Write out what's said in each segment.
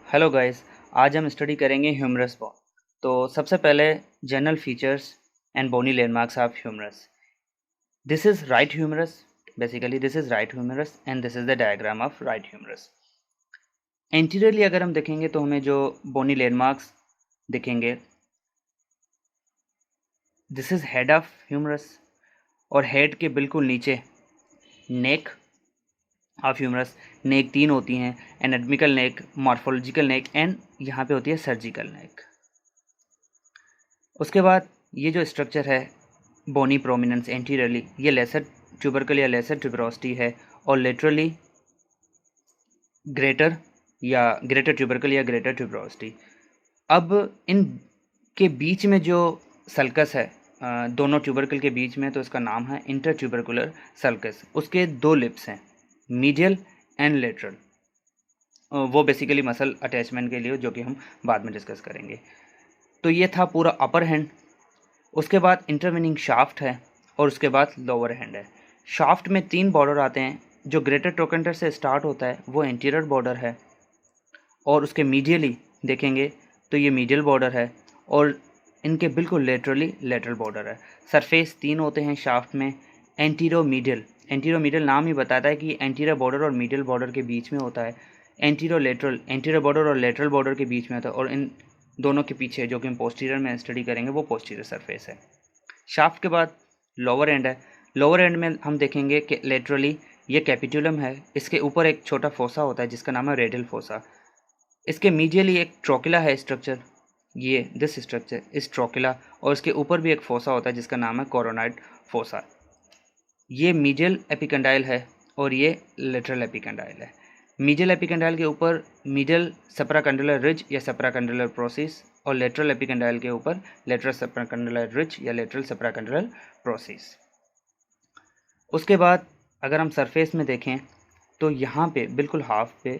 Hello guys, आज हम study करेंगे ह्यूमरस बोन। तो सबसे पहले general features and bony landmarks of humerus. This is right humerus. Basically this is right humerus and this is the diagram of right humerus. Anteriorly अगर हम देखेंगे तो हमें जो बोनी लैंडमार्क्स दिखेंगे, this is head of humerus और head के बिल्कुल नीचे नेक ऑफ ह्यूमरस। नेक 3 होती हैं, anatomical neck, morphological neck and यहाँ पे होती है सर्जिकल नेक। उसके बाद ये जो स्ट्रक्चर है बोनी प्रोमिनेंस एंटीरियरली, ये लेसर ट्यूबरकल या लेसर ट्यूबरोसिटी है और लेटरली ग्रेटर ट्यूबरकल या ग्रेटर ट्यूबरोसिटी। अब इन के बीच में जो सल्कस है, दोनों ट्यूबरकल के बीच में, तो इसका नाम है इंटर ट्यूबरकुलर सल्कस। उसके 2 लिप्स हैं, मीडियल एंड लेटरल। वो बेसिकली मसल अटैचमेंट के लिए, जो कि हम बाद में डिस्कस करेंगे। तो ये था पूरा अपर हैंड। उसके बाद इंटरवेनिंग शाफ्ट है और उसके बाद लोअर हैंड है। शाफ्ट में 3 बॉर्डर आते हैं। जो ग्रेटर ट्रोकेंटर से स्टार्ट होता है वो एंटीरियर बॉर्डर है और उसके मीडियली देखेंगे तो ये मीडियल बॉर्डर है और इनके बिल्कुल लेटरली लेटरल बॉर्डर है। सरफेस 3 होते हैं शाफ्ट में, एंटीरो मीडियल नाम ही बताता है कि एंटीरियर बॉर्डर और मीडियल बॉर्डर के बीच में होता है। एंटीरियर बॉर्डर और लेटरल बॉर्डर के बीच में होता है और इन दोनों के पीछे, जो कि हम पोस्टीरियर में स्टडी करेंगे, वो पोस्टीरियर सरफेस है। शाफ्ट के बाद लोअर एंड है। लोअर एंड में हम देखेंगे कि लेटरली ये कैपिटुलम है, इसके ऊपर एक छोटा फोसा होता है जिसका नाम है रेडियल फोसा। इसके मीडियली एक ट्रोकिला है स्ट्रक्चर, ये दिस स्ट्रक्चर इस ट्रोकिला, और इसके ऊपर भी एक फोसा होता है जिसका नाम है कोरोनाइड फोसा। ये मीडियल एपिकंडाइल है और ये लेटरल एपिकंडाइल है। मीडियल एपिकंडाइल के ऊपर मीडियल सप्राकंडुलर रिज या सप्राकंडुलर प्रोसेस और लेटरल एपिकंडाइल के ऊपर लेटरल सप्राकंडुलर रिज या लेटरल सप्राकंडुलर प्रोसेस। उसके बाद अगर हम सरफेस में देखें तो यहाँ पे बिल्कुल हाफ पे,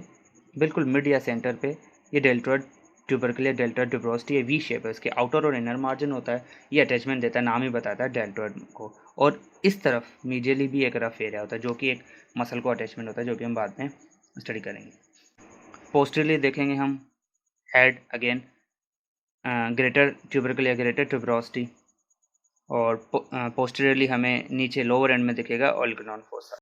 बिल्कुल मिड या सेंटर पे, ये डेल्टोइड ट्यूबरकुलर डेल्टोइड ट्यूबरोसिटी है, वी शेप है। इसके आउटर और इनर मार्जिन होता है, ये अटैचमेंट देता है, नाम ही बताता है डेल्टोइड को। और इस तरफ मीडियली भी एक रफ एरिया होता है जो कि एक मसल को अटैचमेंट होता है, जो कि हम बाद में स्टडी करेंगे। पोस्टरली देखेंगे हम हेड अगेन ग्रेटर ट्यूबरकुलर या ग्रेटर ट्यूबरोसिटी, और पोस्टीरियरली हमें नीचे लोअर एंड में दिखेगा ऑलिगोन फोसा।